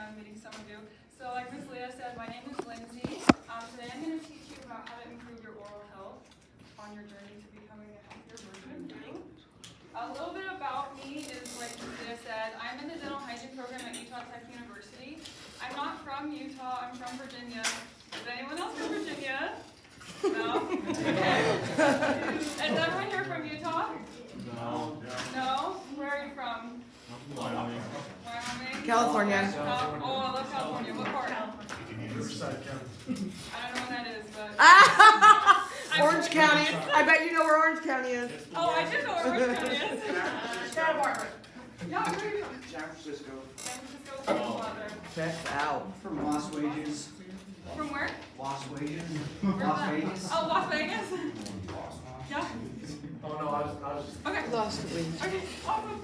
time meeting some of you. So like Ms. Leah said, my name is Lindsay. Today I'm going to teach you about how to improve your oral health on your journey to becoming a healthier version of you. A little bit about me is, like Ms. Leah said, I'm in the dental hygiene program at Utah Tech University. I'm not from Utah, I'm from Virginia. Is anyone else from Virginia? No? Okay. Is everyone here from Utah? No. No? Where are you from? Wyoming. Wyoming? California. Oh, I love California. What part? Riverside County. I don't know what that is, but... Orange County. I bet you know where Orange County is. Oh, I do know where Orange County is. Santa Barbara. Yeah, where are you from? San Francisco. San Francisco. What's going on there? Check out. From Las Wages. From where? Las Wages. Where's Las that? Vegas. Oh, Las Vegas? Yeah. Oh no, I was Okay. Lost a week. Okay, awesome.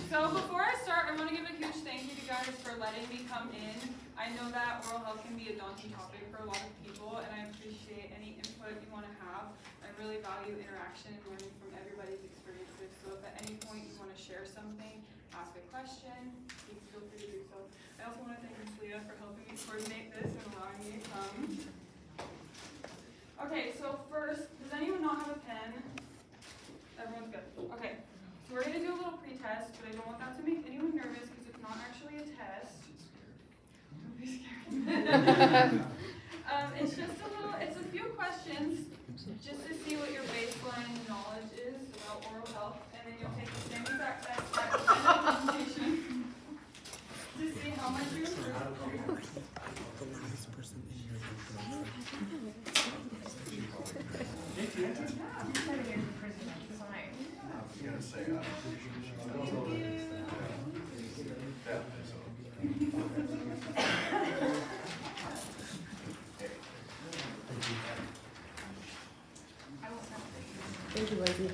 So before I start, I want to give a huge thank you to you guys for letting me come in. I know that oral health can be a daunting topic for a lot of people, and I appreciate any input you want to have. I really value interaction and learning from everybody's experiences. So if at any point you want to share something, ask a question, please feel free to do so. I also want to thank Ms. Leah for helping me coordinate this and allowing me to come. Okay, so first, does anyone not have a pen? Everyone's good. Okay, so we're going to do a little pre-test, but I don't want that to make anyone nervous because it's not actually a test. Don't be scared. It's just it's a few questions just to see what your baseline knowledge is about oral health, and then you'll take the same exact test at the end of the presentation to see how much you improved. Thank you, Lindsay.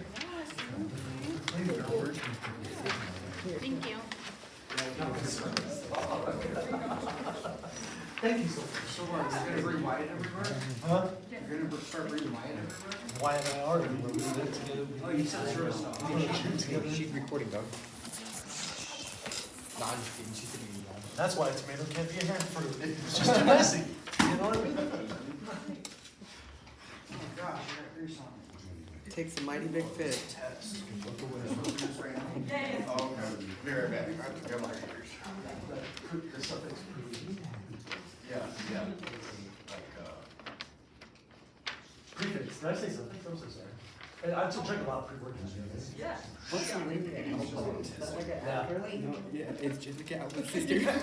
Thank you. Thank you so much. So what, you're gonna bring Wyatt everywhere? Huh? You're gonna start bringing Wyatt everywhere? Why am I already? We did it together. Oh, you said service stuff. She's recording, Doug. No, I'm just kidding. She's kidding. That's why tomato can't be a hand fruit. It's just too messy. You know what I mean? Oh gosh, I gotta do something. Takes a mighty big fish. Test. Yay. Oh, okay. Very bad. I have to get my ears. There's something's fruity. Yeah, yeah. Prefix. Did I say something? I'm so sorry. And I still drink a lot of pre-workouts. Yeah. What's the name of it? Is that like an actor? No, yeah, it's Jessica Alba's sister. Yeah,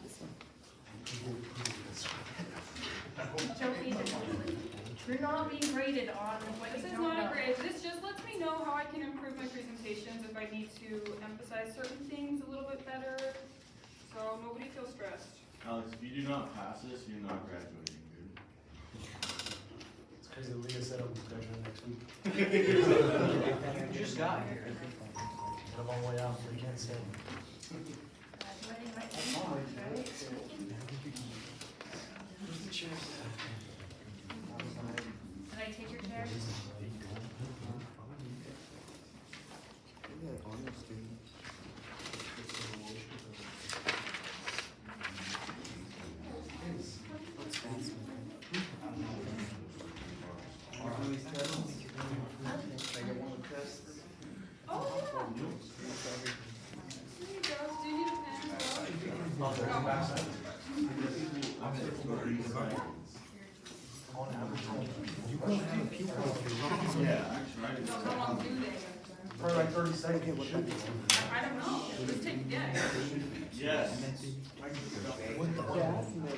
this one. We're not being graded on what This you is don't not a know. grade. This just lets me know how I can improve my presentations if I need to emphasize certain things a little bit better. So nobody feels stressed. Alex, if you do not pass this, you're not graduating, dude. It's crazy that Leah said I'm graduating next week. You just got here. Got a long way out, but you can't say. Graduating right now, right? Did I take your chair? Oh, yeah. Here you go. Do you need a pen? Oh, there's a backside. On average, Yeah, actually, right. So how long do they? for like 30 seconds. You should. I don't know. Just take a guess. Yes.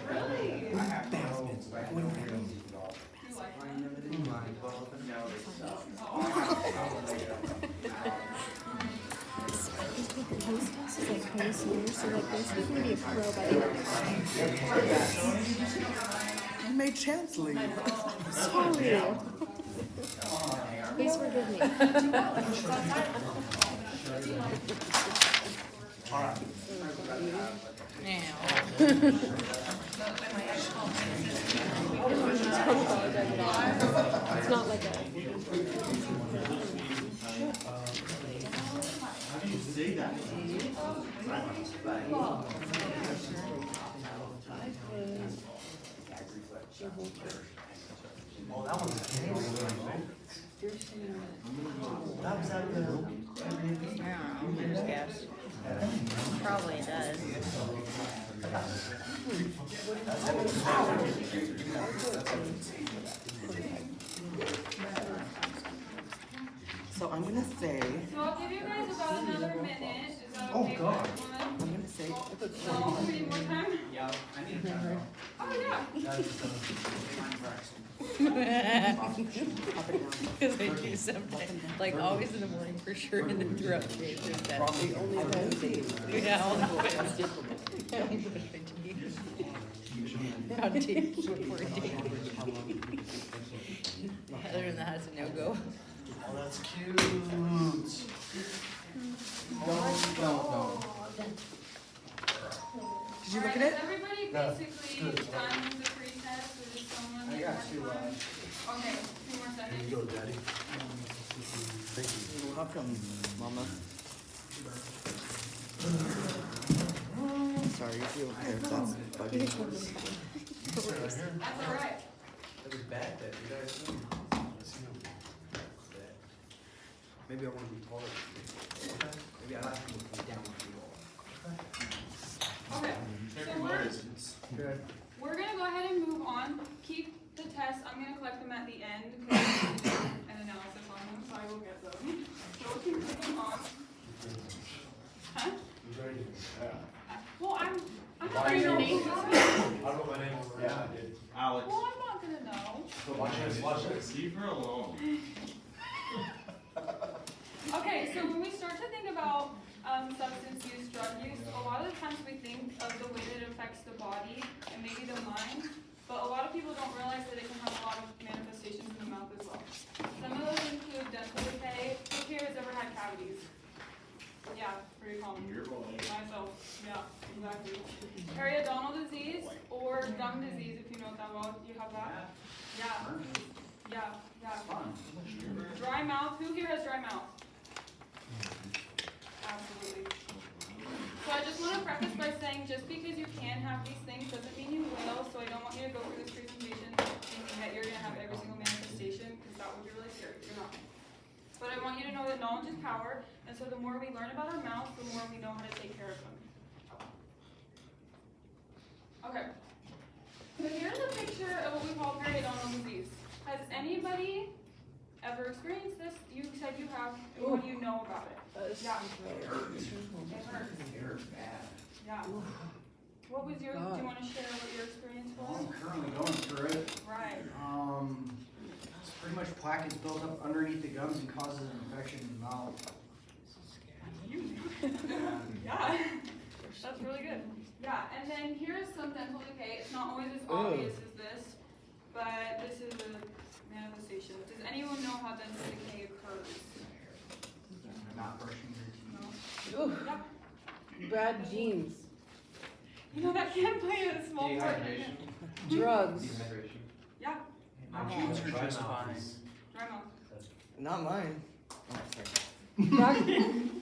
Really? I have to know. You like that? The host house is like connoisseurs, so like basically you can be a pro by the end of I made chance leave. it. Sorry. Please forgive me. Now. It's not like a. How do you say that? Oh, that one's Canadian. That was at the Airbnb. I just guess. Probably it does. So I'm gonna say, So I'll give you guys about another minute. Is that Oh, okay for God. everyone? I'm gonna say, No, we need more time? Yeah, I need a time. Oh, yeah. Because I do something, like always in the morning for sure, and then throughout the day, there's that. probably only Wednesdays. Yeah, all the Wednesdays. How to take before a date. Other than that, it's a no-go. Oh, that's cute. No. Did you look at Alright, it? is everybody No, basically it's good. done with the pre-test, or is someone? I need got more two, time? Okay, 2 more Here seconds. you go, Daddy. Thank you. You're welcome, Mama. Sorry if you don't care if that's You bugging. can totally fine. That's alright. It was bad that you guys. Maybe I wanna be taller. Maybe I like to be down with you all. Okay, Check so your we're, motions. Good. we're gonna go ahead and move on. Keep the tests, I'm gonna collect them at the end, because I need to do an analysis on them, so I will get them. So we'll keep moving on. Huh? Well, I'm not Why gonna is your know. name? Well, I don't know my name over Yeah. Alex. I'm not gonna know. Watch this, watch this. Leave her alone. Okay, so when we start to think about substance use, drug use, a lot of the times we think of the way that it affects the body and maybe the mind, but a lot of people don't realize that it can have a lot of manifestations in the mouth as well. Some of those include dental decay. Who here has ever had cavities? Yeah, pretty common. Your boy. Myself, yeah, exactly. Periodontal disease or gum disease, if you know it that well. You have that? Yeah. Dry mouth. Who here has dry mouth? Absolutely. So I just want to preface by saying just because you can have these things doesn't mean you will, so I don't want you to go through this presentation thinking that you're going to have every single manifestation, because that would be really scary. You're not. But I want you to know that knowledge is power, and so the more we learn about our mouth, the more we know how to take care of them. Okay. So here's a picture of what we call periodontal disease. Has anybody ever experienced this? You said you have. And what do you know about it? Yeah. It hurts. It hurts bad. Yeah. What was your, do you want to share what your experience Well, was? I'm currently going through it. Right. It's pretty much plaque is built up underneath the gums and causes an infection in the mouth. Yeah. That's really good. Yeah, and then here's some dental decay. It's not always as obvious as this, but this is a manifestation. Does anyone know how dental decay occurs? Not brushing your teeth. No? Ooh, Yeah. bad genes, You know, that can play a small part in it. drugs. Yeah, My teeth are just fine. dry mouth. Not mine.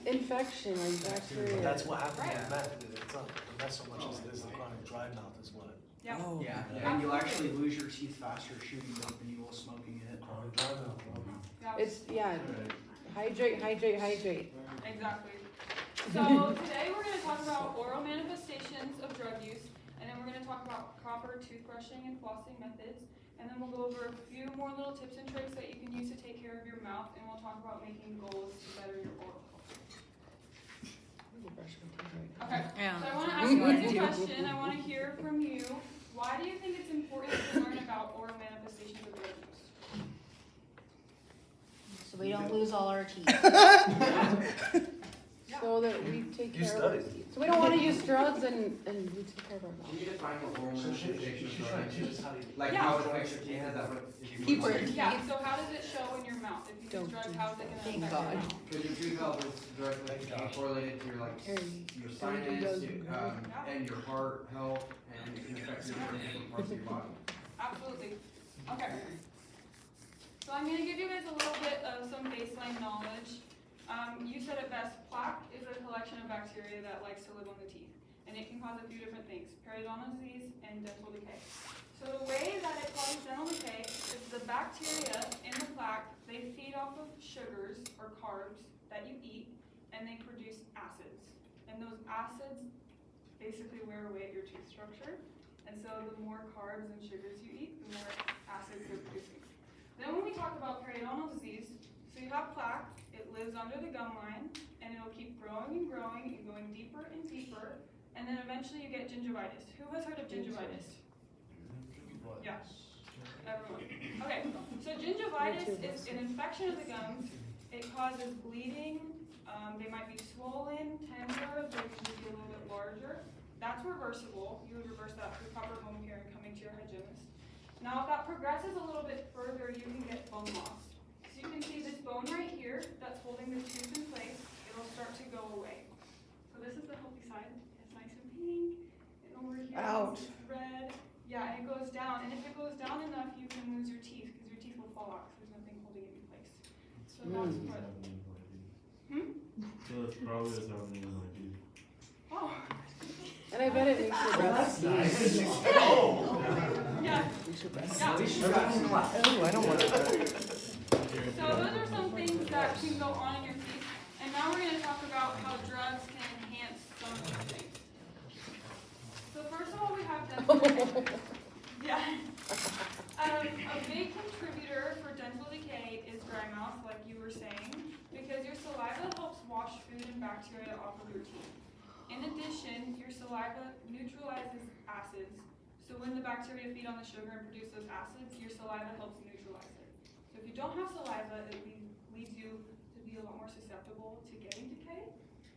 Infection or But bacteria. that's what happens Right. with meth. It's not the meth so much as it is the chronic dry mouth is what. Yeah. Oh. Yeah, and you'll actually lose your teeth faster shooting dope than you will smoking it. Chronic dry mouth. Yeah. It's, yeah, hydrate, hydrate, hydrate. Exactly. So today we're going to talk about oral manifestations of drug use, and then we're going to talk about proper toothbrushing and flossing methods, and then we'll go over a few more little tips and tricks that you can use to take care of your mouth, and we'll talk about making goals to better your oral health. Okay, Yeah. so I want to ask you guys a question. I want to hear from you. Why do you think it's important to learn about oral manifestations of drug use? So we don't lose all our teeth. So that we take You care of our studied. teeth. So we don't wanna use drugs and we take care of our mouth. Can you define what oral So manifestation she's trying to teach us how to. Like Yeah. how it affects your teeth, is that what? Keep her teeth. Yeah, so how does it show in your mouth? If you use Don't drugs, do how is it going to Thank affect your God. mouth? Because your tooth health is directly correlated to your like Harry, your don't do sinus, drugs. and your heart health, and it can affect your different parts of your body. Absolutely. Okay. So I'm gonna give you guys a little bit of some baseline knowledge. You said it best, plaque is a collection of bacteria that likes to live on the teeth. And it can cause a few different things, periodontal disease and dental decay. So the way that it causes dental decay is the bacteria in the plaque, they feed off of sugars or carbs that you eat, and they produce acids. And those acids basically wear away at your tooth structure. And so the more carbs and sugars you eat, the more acids they're producing. Then when we talk about periodontal disease, so you have plaque, it lives under the gum line, and it'll keep growing and growing and going deeper and deeper, and then eventually you get gingivitis. Who has heard of gingivitis? Yeah, everyone. Okay, so gingivitis is an infection of the gums. It causes bleeding. They might be swollen, tender, they can be a little bit larger. That's reversible. You would reverse that through proper home care and coming to your hygienist. Now, if that progresses a little bit further, you can get bone loss. So you can see this bone right here that's holding the tooth in place. It'll start to go away. So this is the healthy side. It's nice and pink. And over here, Ouch. it's red. Yeah, and it goes down. And if it goes down enough, you can lose your teeth because your teeth will fall out because there's nothing holding it in place. So that's what. So that's probably what's happening in my teeth. Oh, And I bet it makes your breath. Nice. yeah. Oh, I don't want to. So those are some things that can go on in your teeth. And now we're going to talk about how drugs can enhance some of these things. So first of all, we have dental decay. Yeah. A big contributor for dental decay is dry mouth, like you were saying, because your saliva helps wash food and bacteria off of your teeth. In addition, your saliva neutralizes acids. So when the bacteria feed on the sugar and produce those acids, your saliva helps neutralize it. So if you don't have saliva, it leads you to be a lot more susceptible to getting decay.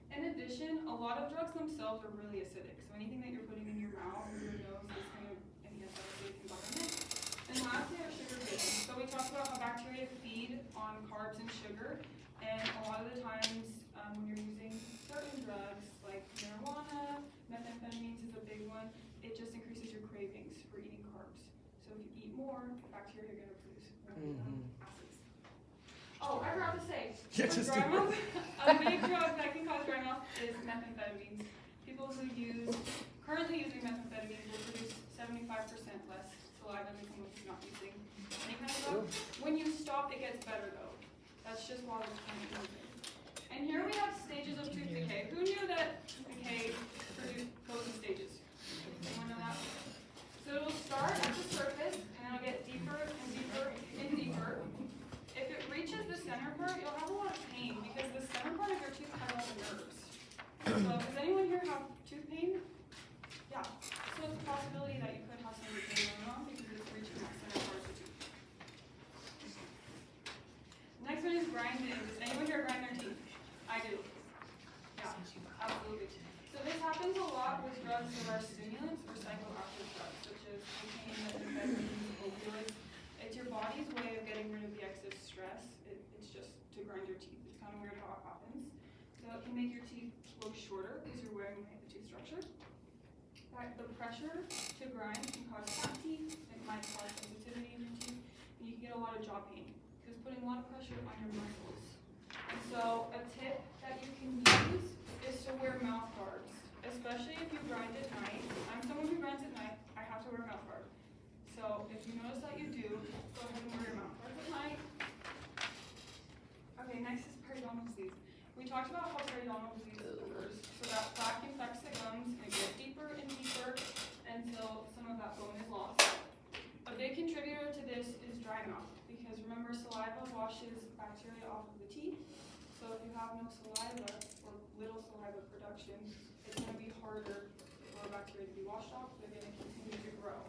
In addition, a lot of drugs themselves are really acidic. So anything that you're putting in your mouth or your nose is going to enhance that acidic environment. And lastly are sugar-based. So we talked about how bacteria feed on carbs and sugar. And a lot of the times when you're using certain drugs like marijuana, methamphetamines is a big one, it just increases your cravings for eating carbs. So if you eat more, bacteria are going to produce more acids. Oh, I forgot to say, for dry mouth, a big drug that can cause dry mouth is methamphetamines. People who currently using methamphetamines will produce 75% less saliva than someone who's not using any kind of drug. When you stop, it gets better though. That's just while it's currently using. And here we have stages of tooth decay. Who knew that tooth decay goes in stages? Anyone know that? So it'll start at the surface, and it'll get deeper and deeper and deeper. If it reaches the center part, you'll have a lot of pain because the center part of your tooth has all the nerves. So does anyone here have tooth pain? Yeah. So it's a possibility that you could have some pain going on because it's reaching that center part of the tooth. Next one is grinding. Does anyone here grind their teeth? I do. Yeah, absolutely. So this happens a lot with drugs that are stimulants or psychoactive drugs, such as cocaine, methamphetamines, opioids. It's your body's way of getting rid of the excess stress. It's just to grind your teeth. It's kind of weird how it happens. So it can make your teeth look shorter because you're wearing away the tooth structure. The pressure to grind can cause fat teeth. It might cause sensitivity in your teeth. And you can get a lot of jaw pain because putting a lot of pressure on your muscles. And so a tip that you can use is to wear mouth guards, especially if you grind at night. I'm someone who grinds at night. I have to wear a mouth guard. So if you notice that you do, go ahead and wear your mouth guards at night. Okay, next is periodontal disease. We talked about how periodontal disease occurs. So that plaque infects the gums and it gets deeper and deeper until some of that bone is lost. A big contributor to this is dry mouth because remember saliva washes bacteria off of the teeth. So if you have no saliva or little saliva production, it's going to be harder for bacteria to be washed off. They're going to continue to grow.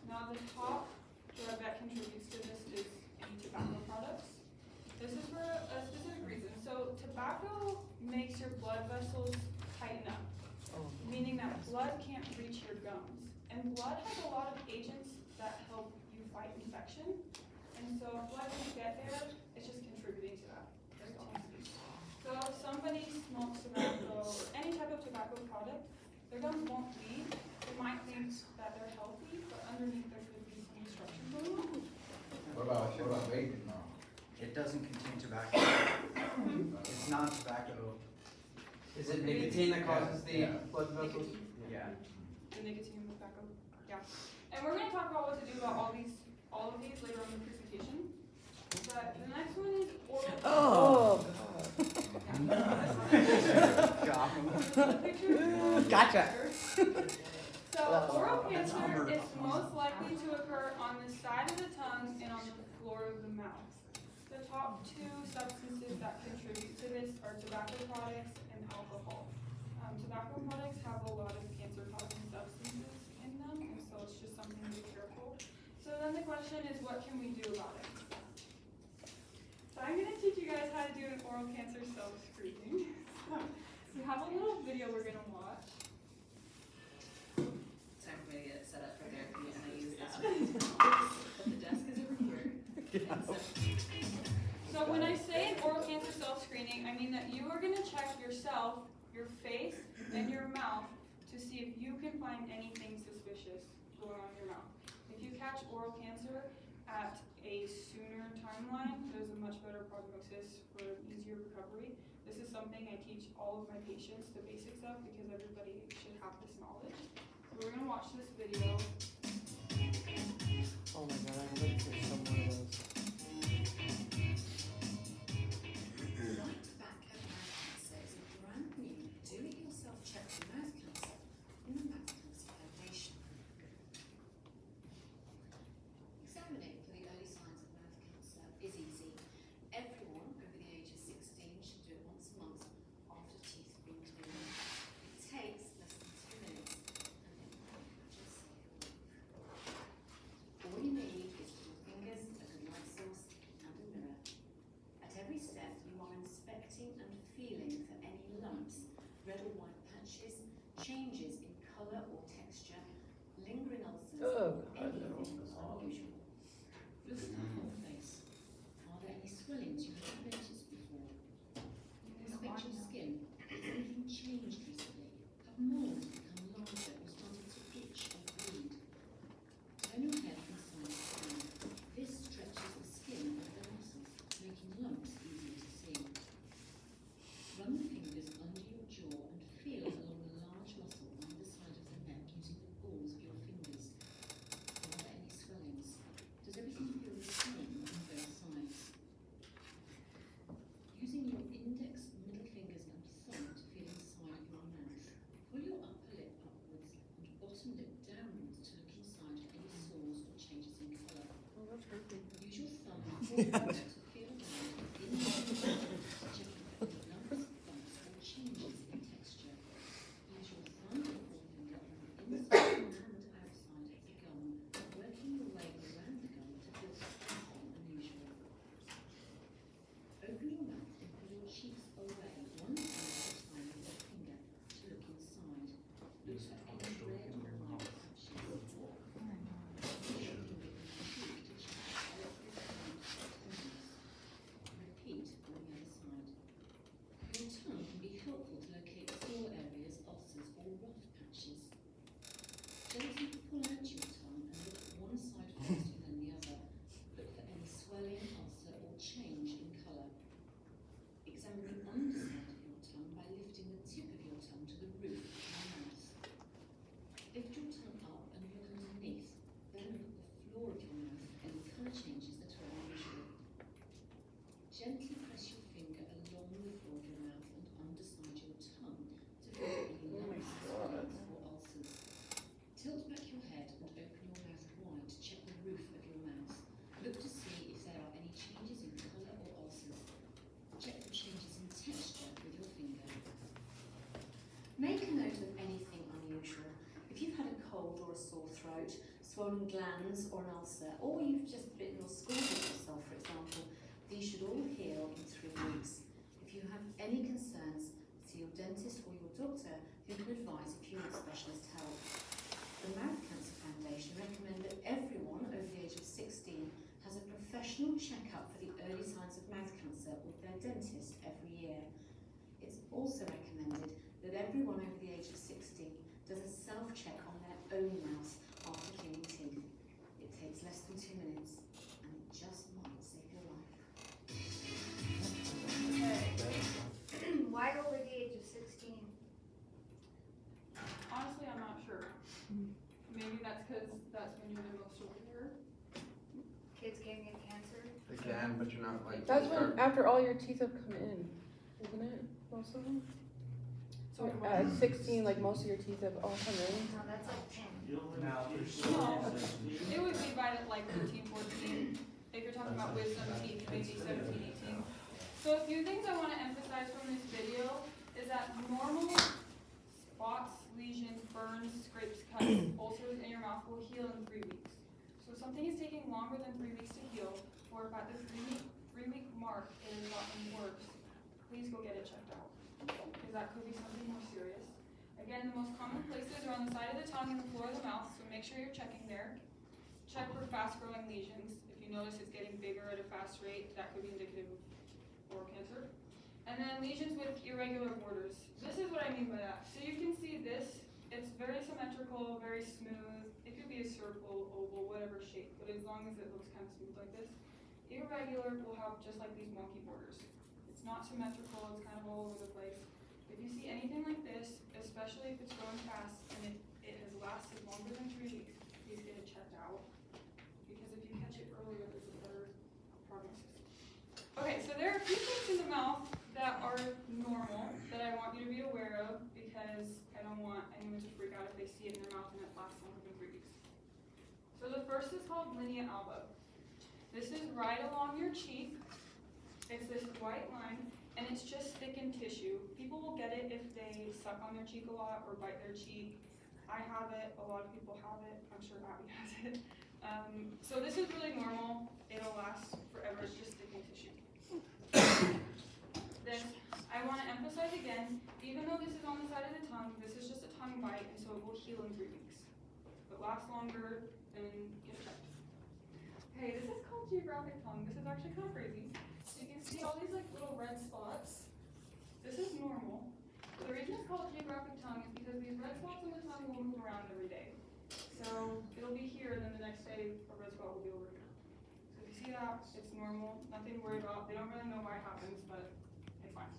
Now the top drug that contributes to this is any tobacco products. This is for a specific reason. So tobacco makes your blood vessels tighten up, meaning that blood can't reach your gums. And blood has a lot of agents that help you fight infection. And so if blood can't get there, it's just contributing to that. So if somebody smokes tobacco or any type of tobacco product, their gums won't bleed. They might think that they're healthy, but underneath there could be some destruction going on. What about vaping though? It doesn't contain tobacco. It's not tobacco. Is it nicotine that causes the blood vessels? Yeah. The nicotine and tobacco, yeah. And we're gonna talk about what to do about all of these later on in the presentation. But the next one is oral. Oh. Gotcha. So oral cancer is most likely to occur on the side of the tongue and on the floor of the mouth. The top two substances that contribute to this are tobacco products and alcohol. Tobacco products have a lot of cancer-causing substances in them, and so it's just something to be careful. So then the question is, what can we do about it? So I'm going to teach you guys how to do an oral cancer self-screening. So we have a little video we're going to watch. Time for me to get set up for therapy and I use that. But the desk is over here. So when I say an oral cancer self-screening, I mean that you are going to check yourself, your face, and your mouth to see if you can find anything suspicious going on in your mouth. If you catch oral cancer at a sooner timeline, there's a much better prognosis for easier recovery. This is something I teach all of my patients the basics of because everybody should have this knowledge. So we're going to watch this video. Oh my god, I looked for some one of those. Right Tobacco Mouth Cancer is a brand new do-it-yourself check for mouth cancer in the Mouth Cancer Foundation. Examining for the early signs of mouth cancer is easy. Everyone over the age of 16 should do it once a month after teeth have been cleaned. It takes less than 2 minutes and it won't just save your life. All you need is 2 fingers, a good light source and a mirror. At every step you are inspecting and feeling for any lumps, red or white patches, changes in colour or texture, lingering ulcers, anything unusual. Look at the whole face. Are there any swellings you haven't noticed before? Inspect your skin. Has anything changed recently? Have moles become larger or started to itch or bleed? Turn your head from side to side. This stretches the skin of the muscles, making lumps easier to see. Run the fingers under your jaw and feel along the large muscle on the side of the neck using the balls of your fingers. Are there any swellings? Does everything feel the same on both sides? Using your index, middle fingers and thumb to feel inside of your mouth. Pull your upper lip upwards and bottom lip downwards to look inside for any sores or changes in colour. Use your thumb and forefinger to feel around inside the mouth, checking for any lumps, bumps or changes in texture. Use your thumb and forefinger on the inside and outside of the gum, working your way around the gum to feel something unusual. Open your mouth and pull your cheeks away one side at a time with your finger to look inside. Look for any red or white patches. Repeat on the other side. Your tongue can be helpful to locate sore areas, ulcers or rough patches. Gently pull out your tongue and look at one side faster than the other. Look for any swelling, ulcer or change in colour. Examine the underside of your tongue by lifting the tip of your tongue to the roof of your mouth. Lift your tongue up and look underneath, then look at the floor of your mouth for any colour changes that are unusual. Gently press your finger along the floor of your mouth and underside your tongue to feel any lumps, swellings or ulcers. Tilt back your head and open your mouth wide to check the roof of your mouth. Look to see if there are any changes in colour or ulcers. Check for changes in texture with your finger. Make a note of anything unusual. If you've had a cold or a sore throat, swollen glands or an ulcer, or you've just bitten or scalded yourself, for example, these should all heal in 3 weeks. If you have any concerns, see your dentist or your doctor who can advise if you need specialist help. The Mouth Cancer Foundation recommend that everyone over the age of 16 has a professional checkup for the early signs of mouth cancer with their dentist every year. It's also recommended that everyone over the age of 16 does a self-check on their own mouth after cleaning teeth. It takes less than 2 minutes and it just man, but you're not like. That's when, after all your teeth have come in, isn't it? Most of them? So what? At 16, like most of your teeth have all come in. No, that's like 10. Now, there's No, it would be by like 13, 14. If you're talking about wisdom teeth, maybe 17, 18. So a few things I want to emphasize from this video is that normal spots, lesions, burns, scrapes, cuts, ulcers in your mouth will heal in 3 weeks. So if something is taking longer than 3 weeks to heal, or if at the 3-week mark it has gotten worse, please go get it checked out, because that could be something more serious. Again, the most common places are on the side of the tongue and the floor of the mouth, so make sure you're checking there. Check for fast-growing lesions. If you notice it's getting bigger at a fast rate, that could be indicative of oral cancer. And then lesions with irregular borders. This is what I mean by that. So you can see this, it's very symmetrical, very smooth. It could be a circle, oval, whatever shape, but as long as it looks kind of smooth like this. Irregular will have just like these wonky borders. It's not symmetrical, it's kind of all over the place. If you see anything like this, especially if it's growing fast and it has lasted longer than 3 weeks, please get it checked out. Because if you catch it earlier, there's a better prognosis. Okay, so there are a few things in the mouth that are normal that I want you to be aware of, because I don't want anyone to freak out if they see it in their mouth and it lasts longer than 3 weeks. So the first is called linea alba. This is right along your cheek. It's this white line, and it's just thickened tissue. People will get it if they suck on their cheek a lot or bite their cheek. I have it, a lot of people have it, I'm sure Abby has it. So this is really normal, it'll last forever, it's just thickened tissue. Then, I want to emphasize again, even though this is on the side of the tongue, this is just a tongue bite, and so it will heal in 3 weeks. If it lasts longer, then get checked. Okay, this is called geographic tongue. This is actually kind of crazy. So you can see all these like little red spots. This is normal. So the reason it's called geographic tongue is because these red spots on the tongue will move around every day. So it'll be here, and then the next day a red spot will be over here. So if you see that, it's normal. Nothing to worry about. They don't really know why it happens, but it's fine.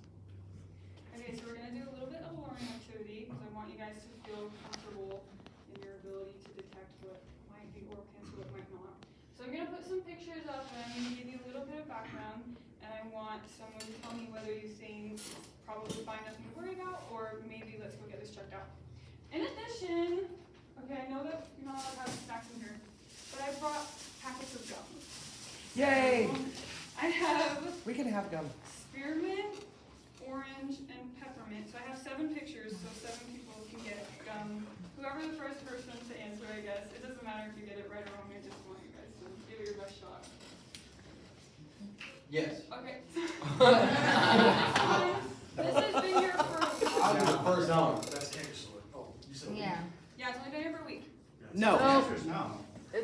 Okay, so we're going to do a little bit of a learning activity, because I want you guys to feel comfortable in your ability to detect what might be oral cancer, what might not. So I'm going to put some pictures up, and I'm going to give you a little bit of background, and I want someone to tell me whether you think probably fine, nothing to worry about, or maybe let's go get this checked out. In addition, okay, I know that you're not allowed to have snacks in here, but I brought packets of gum. Yay! I have We can have gum. spearmint, orange, and peppermint. So I have 7 pictures, so 7 people can get gum. Whoever the first person to answer, I guess. It doesn't matter if you get it right or wrong, I just want you guys to give it your best shot. Yes. Okay. This has been here for a week. I was the first No, one. that's cancer sword. Oh, you said. Yeah. Yeah, it's only been here for a week. No. No.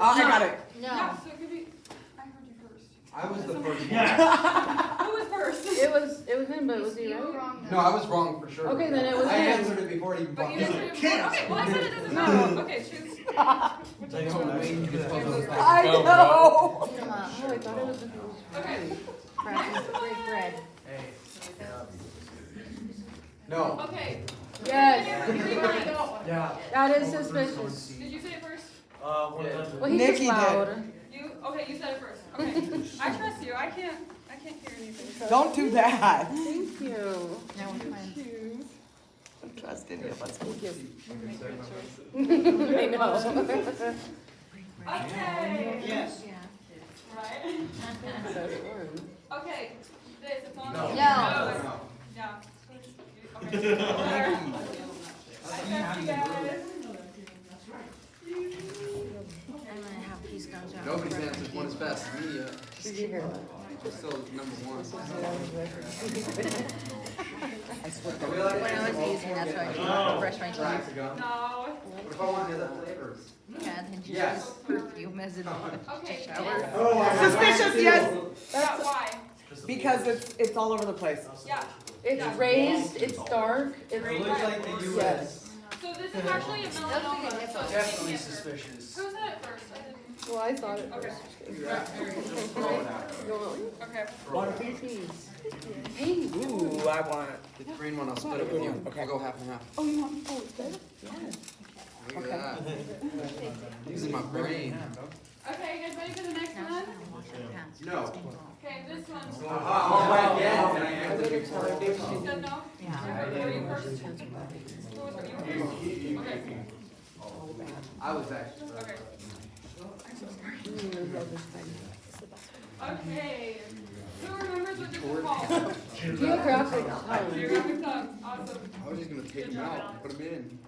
I got it. Yeah, No. so it could be, I heard you first. I was the first one. Yeah. Who was first? It was him, but was he You were right? wrong though. No, I was wrong for sure. Okay, then it was I him. answered it before it even But popped you up. answered it before. Okay, well I said it doesn't No. matter. Okay, choose. Take home next. I know. Eat 'em up. Oh, I thought it was. Okay. Break bread. Hey. No. Okay. Yes. Three minutes. Yeah. That is suspicious. Did you say it first? One of them. Well, he's just loud. You, okay, you said it first. Okay. I trust you. I can't hear anything. Don't do that. Thank you. Now we're fine. Don't trust any of us. Thank you. I know. Okay. Yes. Right. Okay. This, it's on. No. No. No. Yeah. Okay. I trust you guys. I'm gonna have these gums out. Nobody's answered one as fast as me yet. Did you hear that? We're still number one. When I was using, that's why I didn't brush my teeth. No. What if I want the other flavors? Yeah, then just Yes. use perfume as a Okay. shower. Suspicious, yes. Yeah, why? Because it's all over the place. Yeah. It's raised, it's dark, it's It looks like the US. So this is actually a melanoma. So it's Definitely cancer. suspicious. Who said it first? I didn't. well, I thought it Okay. first. Okay. Okay. Hey, ooh, I want it. The green one, I'll split it with you. Okay. I'll go half and half. Oh, you want? Oh, it's good. Yeah. Look at that. Using my brain. Okay, you guys ready for the next Now one? she's gonna wash her pants. No. It's gonna go. Okay, one. I would've told her You she said no? Yeah. Were you first? Who was it? You were first? Okay, I was actually. okay. It's the best one. Okay. Who remembers what this is called? Geographic tongue. Geographic tongue, awesome. I was just gonna take them out, put them in.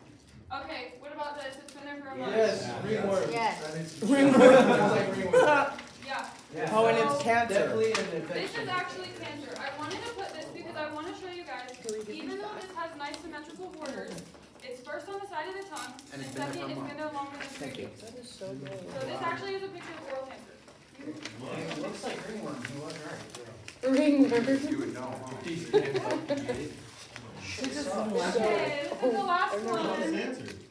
Okay, what about this? It's been there for a month. Yes, ringworm. Yes. That is- Yeah. Oh, and it's So, cancer. Definitely an This infection. is actually cancer. I wanted to put this because I want to show you guys, even though this has nice symmetrical borders, it's first on the side of the tongue, And and it's been there second, for a it's month. been there longer than 3 Thank you. weeks. That is so good. So this actually is a picture of oral cancer. It looks like ringworm, you was right. Ringworm. You would know. Okay, this is the last one.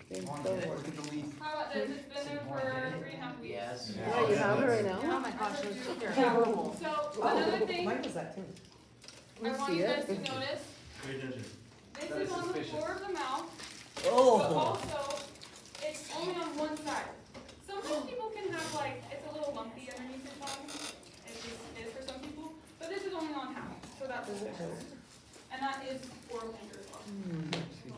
Look at the leaf. How about this? It's been there for 3.5 weeks. Yes. Yeah, you have it right Oh now? my gosh, those are Yeah. horrible. So another thing Mine was that too. I want see you guys it? to notice, Pay attention. this That is is on the suspicious. floor of the mouth, but Oh. also, it's only on one side. Sometimes people can have like, it's a little lumpy underneath your tongue, it just is for some people, but this is only on half, so that's Does it hurt? and that is oral cancer as well.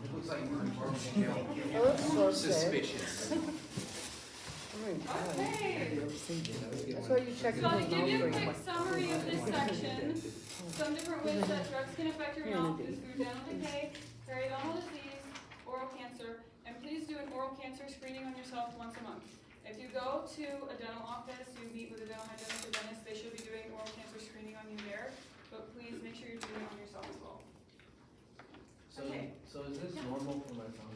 It looks like ringworm scale. That looks so sick. Suspicious. Oh my god. Okay, That's why you check so your to mouth give you a ring. quick summary of this section, some different ways that drugs can affect your mouth is through dental decay, periodontal disease, oral cancer, and please do an oral cancer screening on yourself once a month. If you go to a dental office, you meet with a dental hygienist or dentist, they should be doing oral cancer screening on you there, but please make sure you're doing it on yourself as well. So, Okay. so is this normal for my tongue?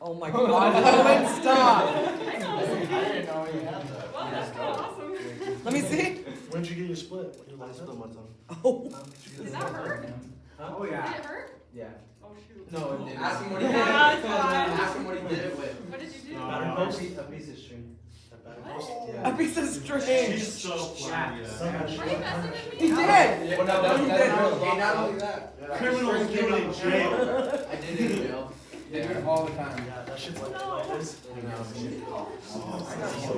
Oh my god, Owen, stop! I know. I didn't know you had that. Well, that's kind of awesome. Let me see. When'd you get your split? Your I license? spilled my tongue. Oh. Did that hurt? Oh, Did yeah. it hurt? Yeah. Oh, shoot. No, it didn't. Ask him what he did. Yeah, it's fine. Ask him what he did it with. What did you do? Battery Uh, post? A piece of string. That battery What? post? A Yeah. piece of string. She's so funny. Some Yeah. kind of Are you shit. messing with me? He did! Well, no, No, he that's didn't. not, hey, not only that. Criminals do it in jail. I did it in jail. They do it all the time. Yeah, that shit's like No. this. I know.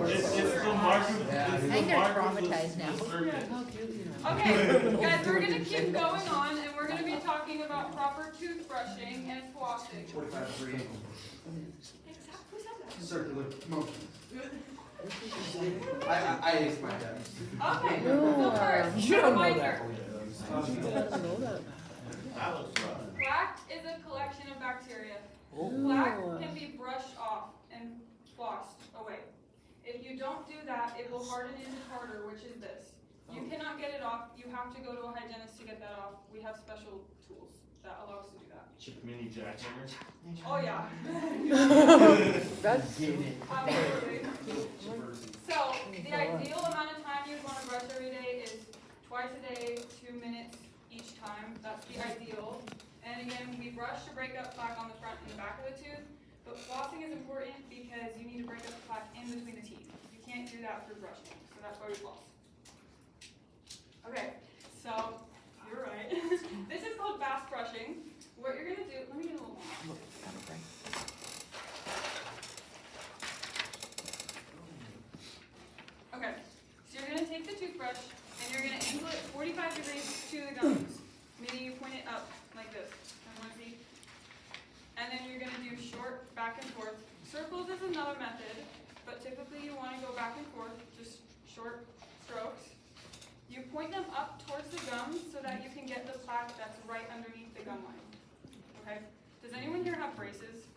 It's the mark of, Yeah. it's I the think they're mark of traumatized now. the serpent. Okay, guys, we're gonna keep going on, and we're gonna be talking about proper toothbrushing and flossing. 45-3. Exactly, who said that? Circular motion. I aced my test. Okay, No. so first, You don't know reminder. that. I don't know that. That looks rough. Plaque is a collection of bacteria. Oh. Plaque can be brushed off and flossed away. If you don't do that, it will harden into tartar, which is this. You cannot get it off, you have to go to a hygienist to get that off. We have special tools that allow us to do that. Mini jackhammer. Oh, yeah. That's Absolutely. So, the ideal amount of time you'd want to brush every day is twice a day, 2 minutes each time. That's the ideal. And again, we brush to break up plaque on the front and the back of the tooth, but flossing is important because you need to break up the plaque in between the teeth. You can't do that through brushing, so that's why we floss. Okay, so, you're right. This is called fast brushing. What you're gonna do, let me get a little more. Okay, so you're gonna take the toothbrush and you're gonna angle it 45 degrees to the gums, meaning you point it up like this. Everyone see? And then you're gonna do short back and forth. Circles is another method, but typically you wanna go back and forth, just short strokes. You point them up towards the gums so that you can get the plaque that's right underneath the gum line. Okay? Does anyone here have braces?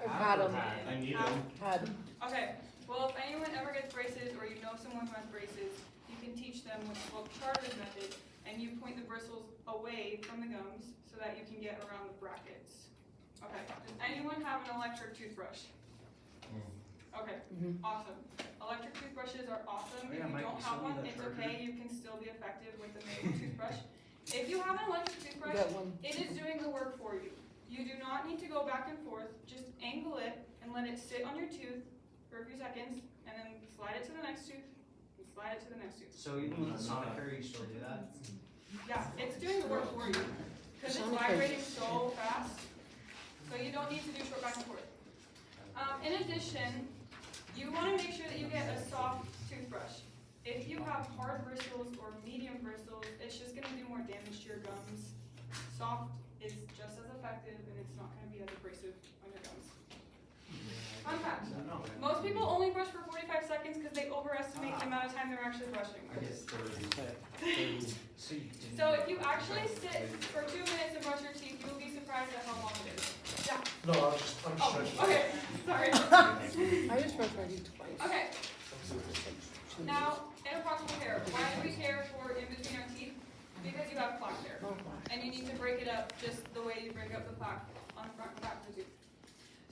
I've had them. I need Have- them. Had. Okay, well, if anyone ever gets braces or you know someone who has braces, you can teach them what's called Charter's method, and you point the bristles away from the gums so that you can get around the brackets. Okay, does anyone have an electric toothbrush? Okay, Mhm. awesome. Electric toothbrushes are awesome. If Yeah, you Mike, don't you have still need one, that it's charger. okay, you can still be effective with the manual toothbrush. If you have an electric toothbrush, Get one. it is doing the work for you. You do not need to go back and forth, just angle it and let it sit on your tooth for a few seconds, and then slide it to the next tooth, and slide it to the next tooth. So even with Sonicare, you still do that? Yeah, it's doing the work for you, because it's vibrating so fast, so you don't need to do short back and forth. In addition, you want to make sure that you get a soft toothbrush. If you have hard bristles or medium gums. Soft is just as effective and it's not gonna be as abrasive on your gums. Fun fact, most people only brush for 45 seconds because they overestimate the amount of time they're actually brushing. I guess 30. So if you actually sit for 2 minutes and brush your teeth, you will be surprised at how long it is. Yeah. No, I'm Oh, stretching. okay, sorry. I just brushed my teeth twice. Okay, now, inapproximate hair. Why do we care for in between our teeth? Because you have plaque there. Oh, And you need to break it up just the way you break up the plaque on the front and back of the tooth.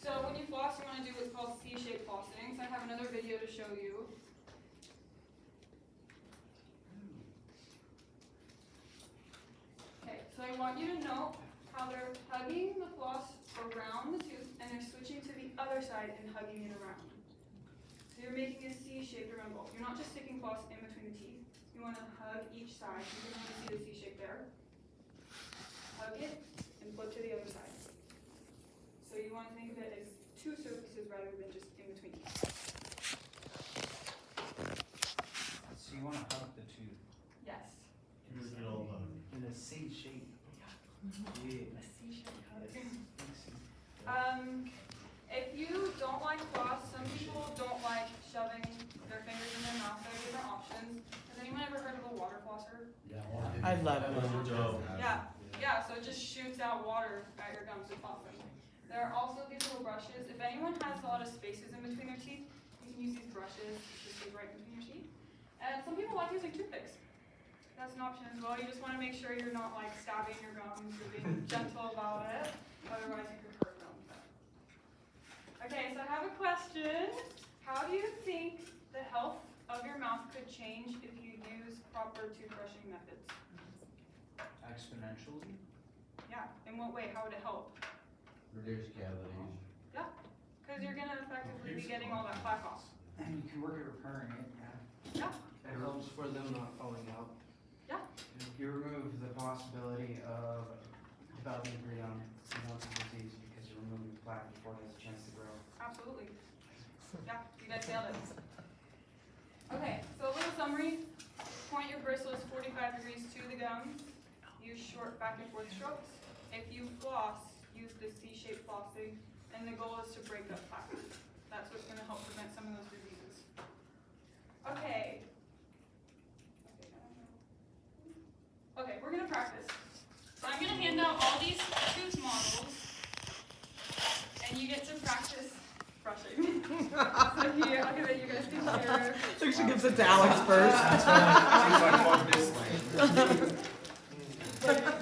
So when you floss, you want to do what's called C-shaped flossing. So I have another video to show you. Okay, so I want you to note how they're hugging the floss around the tooth and they're switching to the other side and hugging it around. So you're making a C-shaped around both. You're not just sticking floss in between the teeth. You want to hug each side. You can only see the C shape there. Hug it and flip to the other side. So you want to think of it as two surfaces rather than just in between teeth. So you want to hug the tooth Yes. Get all the. in a C shape. Yeah. A C-shaped hug. If you don't like floss, some people don't like shoving their fingers in their mouth. There are different options. Has anyone ever heard of a water flosser? I love it. Yeah, so it just shoots out water at your gums to floss them. There are also these little brushes. If anyone has a lot of spaces in between their teeth, you can use these brushes to stick right between your teeth. And some people like using toothpicks. That's an option as well. You just want to make sure you're not like stabbing your gums or being gentle about it. Otherwise you could hurt them. Okay, so I have a question. How do you think the health of your mouth could change if you use proper toothbrushing methods? Exponentially? Yeah, in what way? How would it help? Reduce cavities. Yeah, because you're gonna effectively be getting all that plaque off. And you can work at repairing it, yeah. Yeah. It helps for them not falling out. Yeah. You remove the possibility of developing periodontal disease because you're removing plaque before it has a chance to grow. Absolutely. Yeah, you guys nailed it. Okay, so a little summary. Point your bristles 45 degrees to the gums. Use short back and forth strokes. If you floss, use the C-shaped flossing, and the goal is to break up plaque. That's what's going to help prevent some of those diseases. Okay. Okay, we're going to practice. So I'm going to hand out all these tooth models, and you get to practice brushing. So here, I'll give it you guys can share. I think she gives it to Alex first.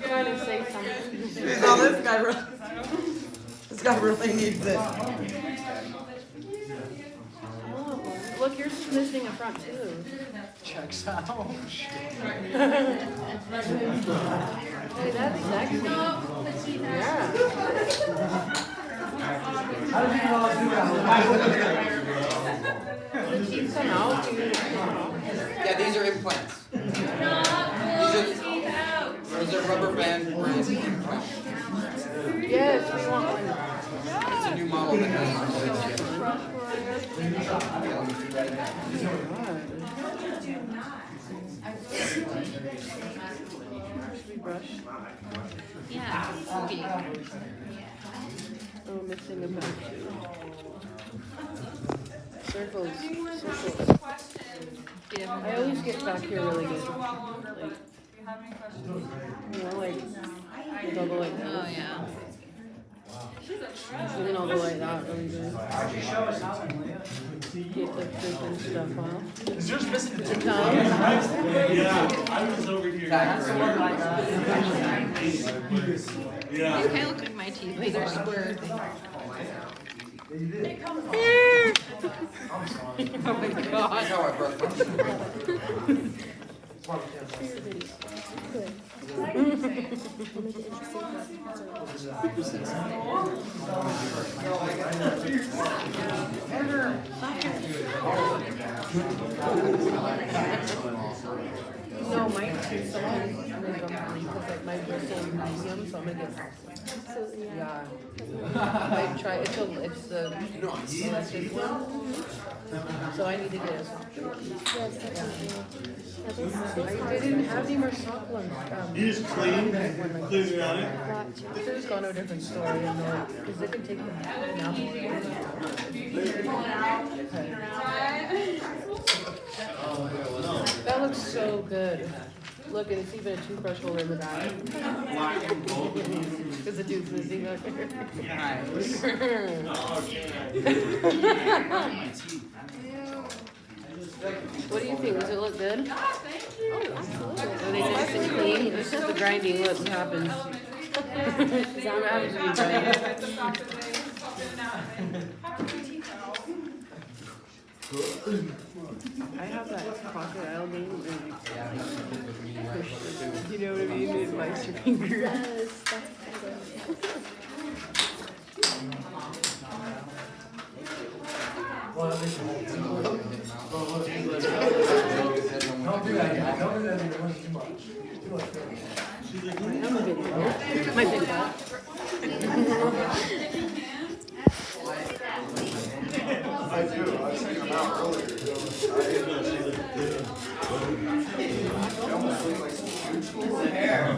Trying to say something. Oh, this guy really needs it. Oh, look, yours is missing a front too. Checks out. Hey, that's sexy. Yeah. How did you know I do that? The teeth come out. Do you come out? Yeah, these are implants. Those are rubber band implants. Yes, we want one. It's a new model that has Should we brush? Yeah. Okay. Oh, missing a bunch too. Circles, Any more circles. questions? I always get back here really good. For a while longer, but if you have any questions? You know, like, double like Oh, that. yeah. She's a And then all the way out really good. Why'd you show us how, Leah? Get the freaking stuff off. Is yours missing the tooth? No. Yeah, I was over here. That's the one like They Yeah. kind of look like my teeth, like they're square. It comes off. I'm sorry. Oh my That's god. how I brush my teeth. Good. No, my teeth sometimes make them funny because like my bristles medium, so I'm gonna get Absolutely, yeah. yeah. I try. It's the electric one, so I need to get a softer one. Yes, definitely. Yeah, those They didn't have any more soft ones. You just clean it out. Gotcha. Should just gone to a different store, you know, because they can take them now. That looks so good. Look, and it's even a toothbrush holder in the back. Because the tooth's missing. Look. What do you think? Does it look good? Yeah, thank you. Oh, absolutely. Are they nice and clean? This is the grinding. Look what happens. Elementary. I'm having to be I have that crocodile game where you push the, you know what I mean? It bites your finger. Yes, that's good. Well, that makes it whole. Don't do that, guys. Don't do that, it was too much. Too much. I'm a video. My video. I do, I was taking them out earlier. They almost look like some huge hair.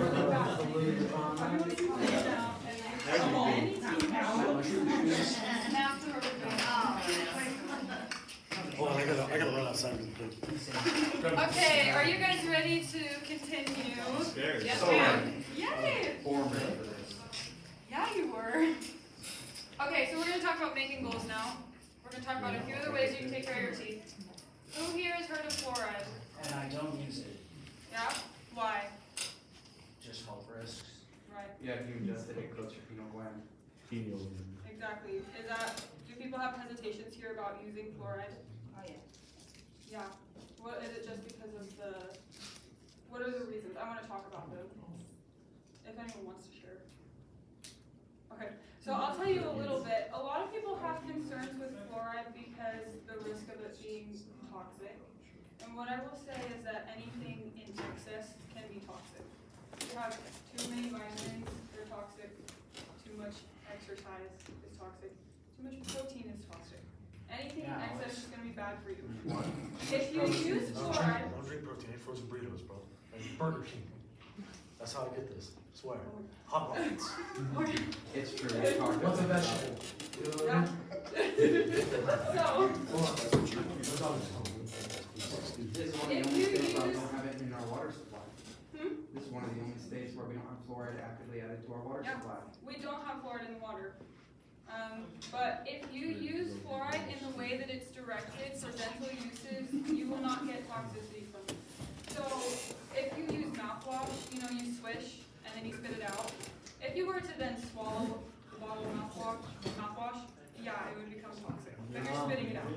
Hold on, I gotta run outside. Okay, are you guys ready to continue? Scared. Yes, So ma'am. Yay! Form ready for this. Yeah, you were. Okay, so we're gonna talk about making goals now. We're gonna talk about a few other ways you can take care of your teeth. Who here has heard of fluoride? And I don't use it, Yeah? Why? just health risks. Right, Yeah, if you adjust it, it coats your pineal gland. exactly. Do people have hesitations here about using fluoride? Oh, yeah. Yeah. What is it, just because of what are the reasons? I wanna talk about them. If anyone wants to share. Okay, so I'll tell you a little bit. A lot of people have concerns with fluoride because the risk of it being toxic. And what I will say is that anything in excess can be toxic. If you have too many vitamins, they're toxic. Too much exercise is toxic. Too much protein is toxic. Anything in excess is gonna be bad for you. If you use fluoride, Don't drink protein, I eat frozen burritos, bro. And Burger King. That's how I get this, I swear. Hot Pockets. It's true, we talked What's a about vegetable? yeah. So, That's all it's called. This is one of the If only you states where we use- don't have it in our water supply. Hmm? This is one of the only states where we don't have fluoride actively added to our water Yeah. supply. we don't have fluoride in the water. But if you use fluoride in the way that it's directed for dental uses, you will not get toxicity from it. So if you use mouthwash, you swish and then you spit it out. If you were to then swallow the bottle of mouthwash, yeah, it would become toxic. But you're spitting it out.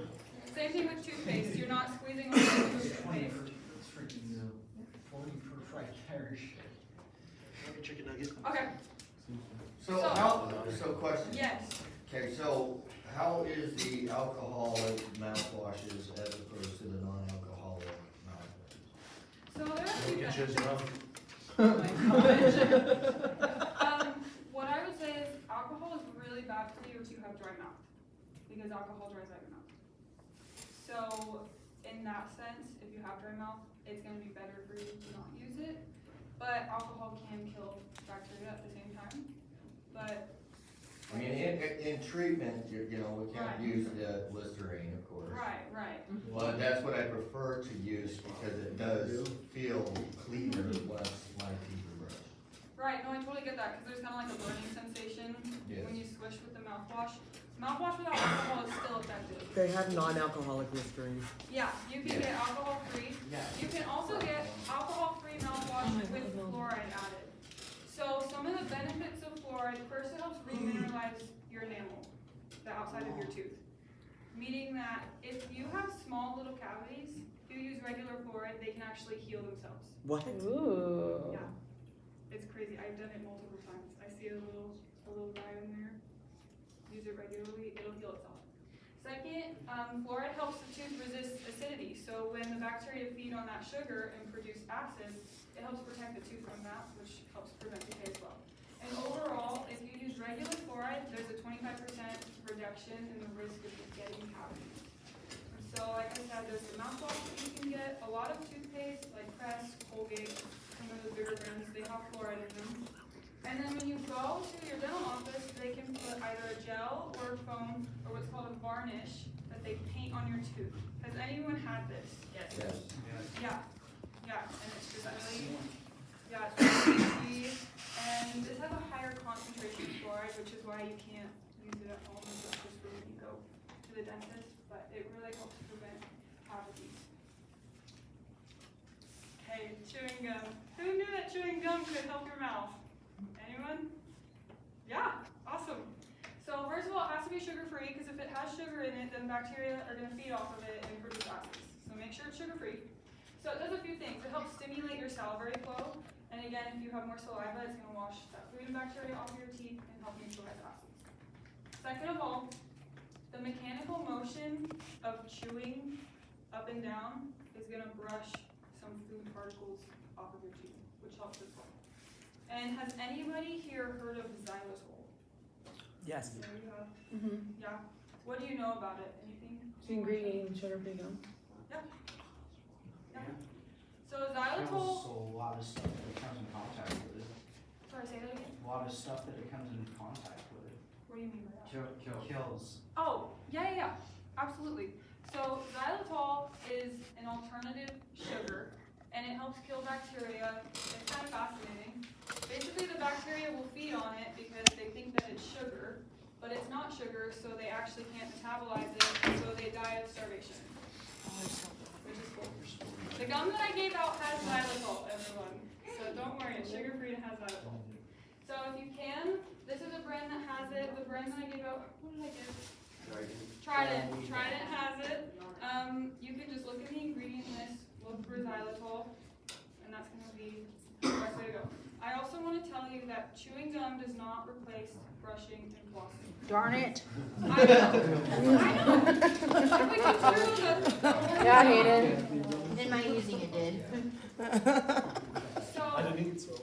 Same thing with toothpaste. You're not squeezing away the toothpaste. Freaking 40-proof right there, shit. Chicken nugget. Okay, So So- question. yes. Okay, so how is the alcoholic mouthwashes as opposed to the non-alcoholic mouthwashes? So there are a You few can choose benefits. your own. Oh my gosh. What I would say is alcohol is really bad for you if you have dry mouth, because alcohol dries out your mouth. So in that sense, if you have dry mouth, it's gonna be better for you to not use it. But alcohol can kill bacteria at the same time. But I mean, in treatment, we can't Right. use the Listerine, of course. right. But that's what I prefer to use because it does feel cleaner once my teeth are brushed. Right, no, I totally get that, because there's kind of like a burning sensation Yes. when you swish with the mouthwash. Mouthwash without alcohol is still effective. They have non-alcoholic Listerine. Yeah, you can get alcohol-free. Yeah. You can also get alcohol-free mouthwash with fluoride added. So some of the benefits of fluoride, first it helps remineralize your enamel, the outside of your tooth. Meaning that if you have small little cavities, if you use regular fluoride, they can actually heal themselves. What? Ooh. Yeah. It's crazy, I've done it multiple times. I see a little guy in there, use it regularly, it'll heal itself. Second, fluoride helps the tooth resist acidity. So when the bacteria feed on that sugar and produce acid, it helps protect the tooth from that, which helps prevent decay as well. And overall, if you use regular fluoride, there's a 25% reduction in the risk of getting cavities. So like I said, there's the mouthwash that you can get. A lot of toothpaste, like Crest, Colgate, some of the bigger brands, they have fluoride in them. And then when you go to your dental office, they can put either a gel or a foam or what's called a varnish that they paint on your tooth. Has anyone had this? Yes. Yeah. Yeah. And it's just really, yeah, it's really easy. And this has a higher concentration of fluoride, which is why you can't use it at home. It's just for when you go to the dentist. But it really helps prevent cavities. Okay, chewing gum. Who knew that chewing gum could help your mouth? Anyone? Yeah, awesome. So first of all, it has to be sugar-free, because if it has sugar in it, then bacteria are going to feed off of it and produce acids. So make sure it's sugar-free. So it does a few things. It helps stimulate your salivary flow. And again, if you have more saliva, it's going to wash that food and bacteria off of your teeth and help neutralize acids. Second of all, the mechanical motion of chewing up and down is going to brush some food particles off of your teeth, which helps as well. And has anybody here heard of xylitol? Yes. There you have. Mm-hmm. Yeah. What do you know about it? Anything? It's an ingredient in sugar-free gum. Yeah. Yeah. So xylitol. Kills a lot of stuff that it comes in contact with. Sorry, say that again. A lot of stuff that it comes in contact with. What do you mean by that? Kills. Oh, yeah. Absolutely. So xylitol is an alternative sugar, and it helps kill bacteria. It's kind of fascinating. Basically, the bacteria will feed on it because they think that it's sugar, but it's not sugar, so they actually can't metabolize it, so they die of starvation. Which is cool. The gum that I gave out has xylitol, everyone. So don't worry, it's sugar-free and has xylitol. So if you can, this is a brand that has it. The brand that I gave out, what did I give? Trident. Trident has it. You can just look at the ingredient list, look for xylitol, and that's going to be the best way to go. I also want to tell you that chewing gum does not replace brushing and flossing. Darn it. I know. We can prove that. Yeah, I hate it. In my using it did. So, I didn't eat, so it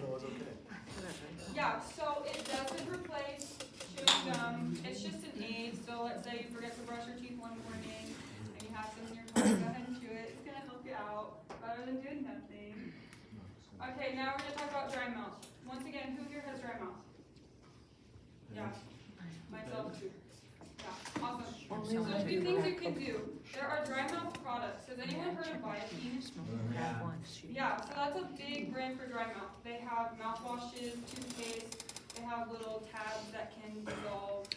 was okay. yeah, so it doesn't replace chewing gum. It's just an aid. So let's say you forget to brush your teeth one morning and you have some in your tongue, go ahead and chew it. It's going to help you out rather than doing nothing. Okay, now we're going to talk about dry mouth. Once again, who here has dry mouth? Yeah, myself too. Yeah, awesome. So a few things you can do. There are dry mouth products. Has anyone heard of Biotine? Yeah, so that's a big brand for dry mouth. They have mouthwashes, toothpaste. They have little tabs that can dissolve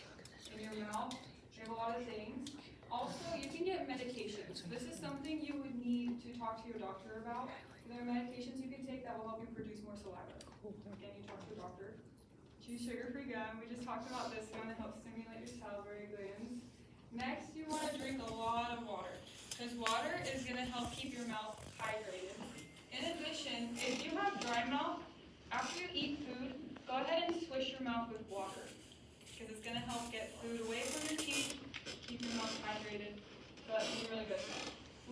in your mouth. They have a lot of things. Also, you can get medications. This is something you would need to talk to your doctor about. There are medications you can take that will help you produce more saliva. Again, you talk to a doctor. Choose sugar-free gum. We just talked about this one. It helps stimulate your salivary glands. Next, you want to drink a lot of water, because water is going to help keep your mouth hydrated. In addition, if you have dry mouth, after you eat food, go ahead and swish your mouth with water, because it's going to help get food away from your teeth, keep your mouth hydrated. So that's really good.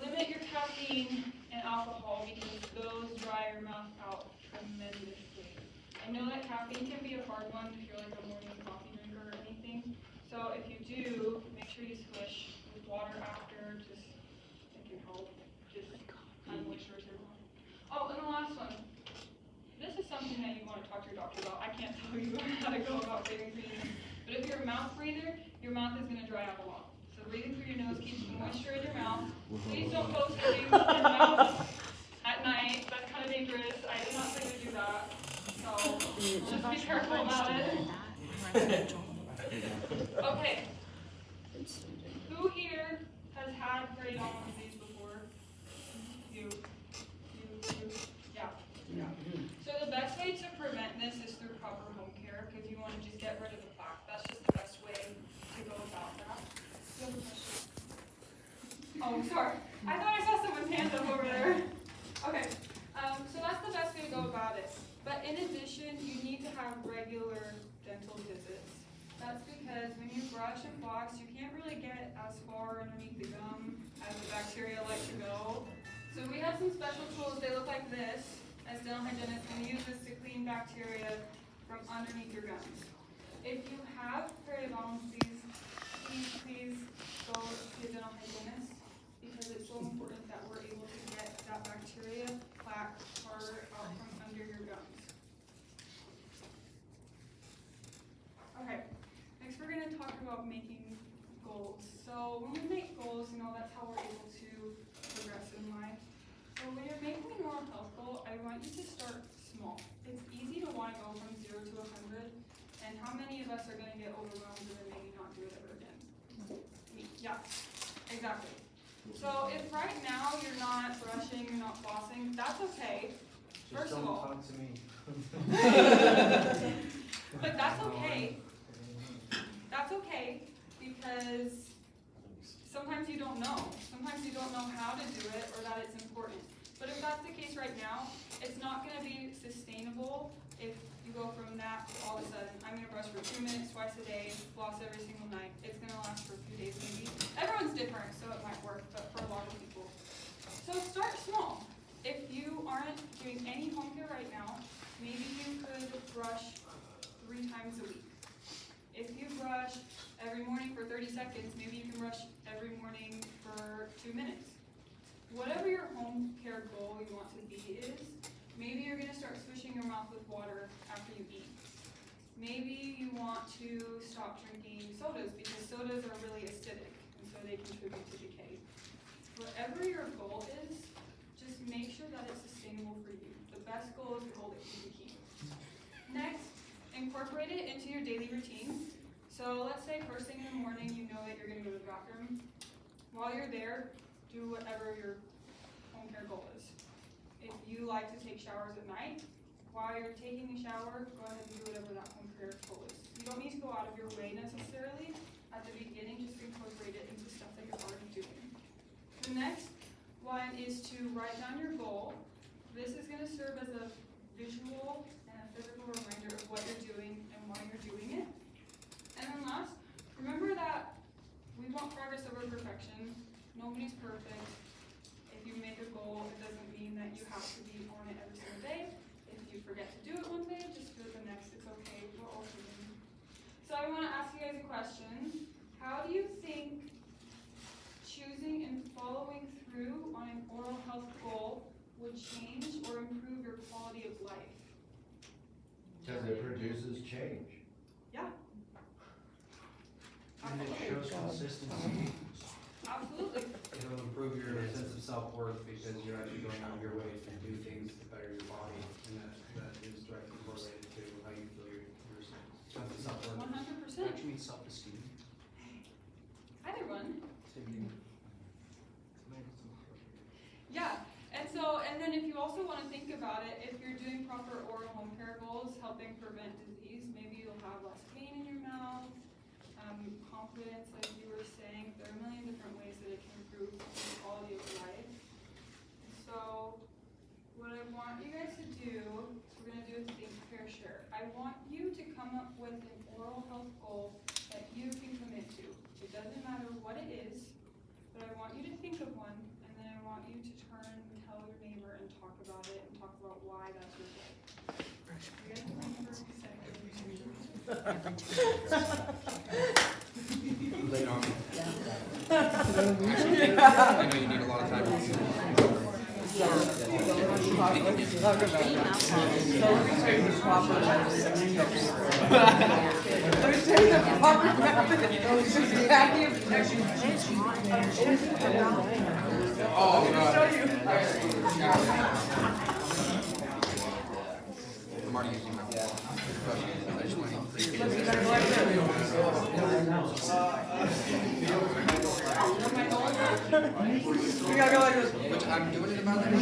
Limit your caffeine and alcohol, because those dry your mouth out tremendously. I know that caffeine can be a hard one if you're like a morning coffee drinker or anything. So if you do, make sure you swish with water after, just it can help just kind of moisturize your mouth. Oh, and the last one. This is something that you want to talk to your doctor about. I can't tell you how to go about breathing through your nose. But if you're a mouth breather, your mouth is going to dry out a lot. So breathing through your nose keeps the moisture in your mouth. Please don't go sitting in your mouth at night. That's kind of dangerous. I did not say to do that. So just be careful about it. Okay. Who here has had periodontal disease before? You. Yeah. So the best way to prevent this is through proper home care, because you want to just get rid of the plaque. That's just the best way to go about that. You have a question? Oh, sorry. I thought I saw someone's hand up over there. Okay. So that's the best way to go about it. But in addition, you need to have regular dental visits. That's because when you brush and floss, you can't really get as far underneath the gum as the bacteria like to go. So we have some special tools. They look like this. As dental hygienists, we use this to clean bacteria from underneath your gums. If you have periodontal disease, please go to a dental hygienist because it's so important that we're able to get that bacteria, plaque, tartar out from under your gums. Okay, next we're going to talk about making goals. So when we make goals, that's how we're able to progress in life. So when you're making an oral health goal, I want you to start small. It's easy to want to go from 0 to 100, and how many of us are going to get overwhelmed and then maybe not do it ever again? Me. Yeah, exactly. So if right now you're not brushing, you're not flossing, that's okay. First of all. Talk to me. But that's okay. That's okay because sometimes you don't know. Sometimes you don't know how to do it or that it's important. But if that's the case right now, it's not going to be sustainable if you go from that to all of a sudden, I'm going to brush for 2 minutes twice a day, floss every single night. It's going to last for a few days maybe. Everyone's different, so it might work, but for a lot of people. So start small. If you aren't doing any home care right now, maybe you could brush 3 times a week. If you brush every morning for 30 seconds, maybe you can brush every morning for 2 minutes. Whatever your home care goal you want to be is, maybe you're going to start swishing your mouth with water after you eat. Maybe you want to stop drinking sodas because sodas are really acidic and so they contribute to decay. Whatever your goal is, just make sure that it's sustainable for you. The best goal is the goal that you can keep. Next, incorporate it into your daily routine. So let's say first thing in the morning you know that you're going to go to the bathroom. While you're there, do whatever your home care goal is. If you like to take showers at night, while you're taking a shower, go ahead and do whatever that home care goal is. You don't need to go out of your way necessarily. At the beginning, just incorporate it into stuff that you're already doing. The next one is to write down your goal. This is going to serve as a visual and a physical reminder of what you're doing and why you're doing it. And then last, remember that we want progress over perfection. Nobody's perfect. If you make a goal, it doesn't mean that you have to be on it every single day. If you forget to do it one day, just do it the next. It's okay. We're all human. So I want to ask you guys a question. How do you think choosing and following through on an oral health goal would change or improve your quality of life? Because it produces change. Yeah. And it shows consistency. Absolutely. It'll improve your sense of self-worth because you're actually going out of your way to do things to better your body, and that is directly correlated to how you feel your sense of self-worth. 100%. Actually means self-esteem. Either one. Same thing. Yeah. And then if you also want to think about it, if you're doing proper oral home care goals, helping prevent disease, maybe you'll have less pain in your mouth, confidence, like you were saying. There are a million different ways that it can improve the quality of life. So what I want you guys to do, we're going to do a think, pair, share. I want you to come up with an oral health goal that you can commit to. It doesn't matter what it is, but I want you to think of one, and then I want you to turn and tell your neighbor and talk about it and talk about why that's your goal. You guys ready for a second? Late on me. I know you need a lot of time. I'm already using my I just want We gotta go like this. which I'm doing it about that.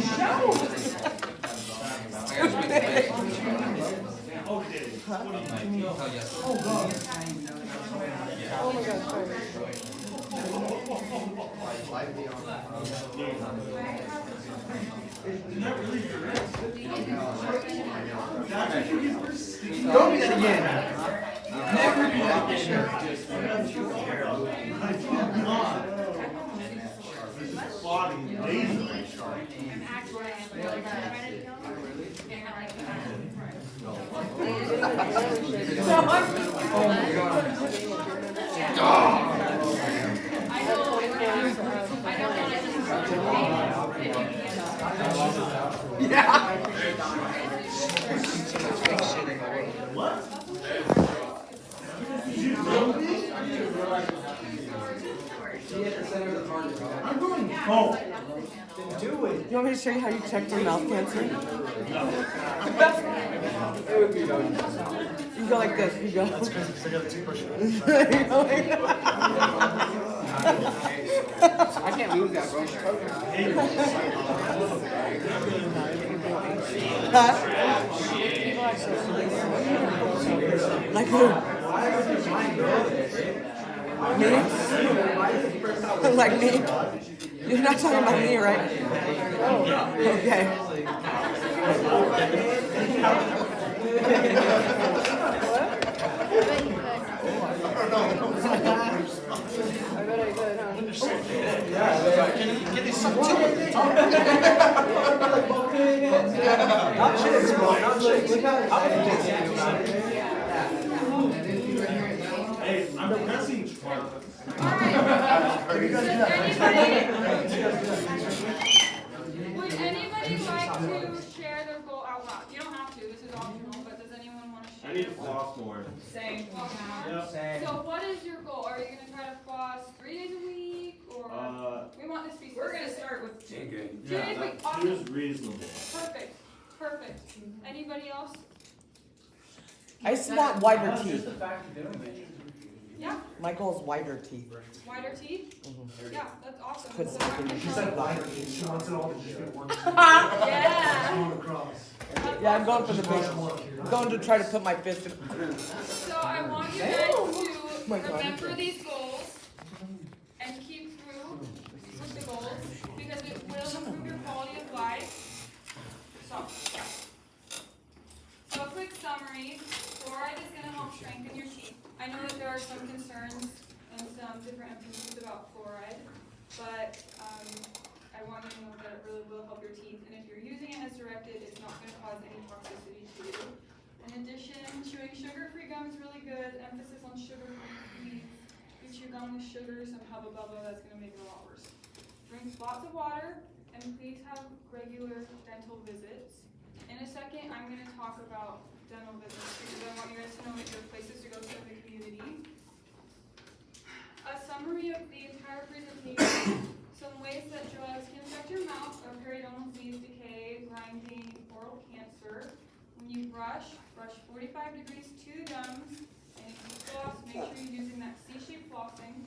Oh, yes. Oh god. Oh my god, sorry. Don't do that again. Never do that again. I'm going home. Do it. You want me to show you how you check for mouth cancer? You go like this. You go. That's crazy because I got a toothbrush. I can't lose that, bro. Like who? Me? Like me? You're not talking about me, right? Okay. I bet I could, huh? Can you suck to it? Not chicks, bro. Not chicks. Hey, I'm pressing twice. Would anybody like to share their goal out loud? You don't have to, this is optional, but does anyone want to share? I need to floss more. Same. So what is your goal? Are you gonna try to floss 3 days a week, or we want this to be? We're gonna start with 2. 2 days a week. Awesome. 2 is reasonable. Perfect. Perfect. Anybody else? I just want wider teeth. Yeah. My goal is wider teeth. Wider teeth? Yeah, that's awesome. Put So something in. She said wider teeth. She wants it all to just be one. Yeah. Going across. Yeah, I'm going for the big. I'm going to try to put my fist in. So I want you guys to remember these goals and keep through with the goals because it will improve your quality of life. So, yeah. So a quick summary. Fluoride is going to help strengthen your teeth. I know that there are some concerns and some different opinions about fluoride, but I want you to know that it really will help your teeth. And if you're using it as directed, it's not going to cause any toxicity to you. In addition, chewing sugar-free gum is really good. Emphasis on sugar-free. If you chew gum with sugar, some hubba bubba, that's going to make it a lot worse. Drink lots of water, and please have regular dental visits. In a second, I'm going to talk about dental visits because I want you guys to know that there are places to go to in the community. A summary of the entire presentation. Some ways that drugs can affect your mouth are periodontal disease, decay, grinding, oral cancer. When you brush 45 degrees to the gums, and if you floss, make sure you're using that C-shaped flossing.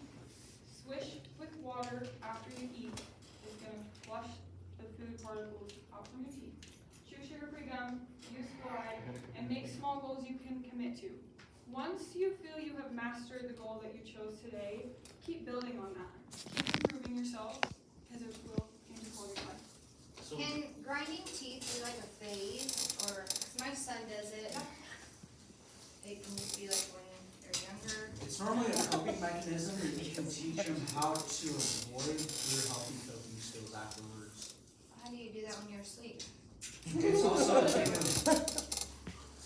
Swish with water after you eat. It's going to flush the food particles out from your teeth. Chew sugar-free gum, use fluoride, and make small goals you can commit to. Once you feel you have mastered the goal that you chose today, keep building on that. Keep improving yourself, because it will change your quality of life. Can grinding teeth be like a phase, or, cause my son does it, it can just be like when they're younger? It's normally a coping mechanism, and you can teach them how to avoid your healthy coping skills afterwards. How do you do that when you're asleep? It's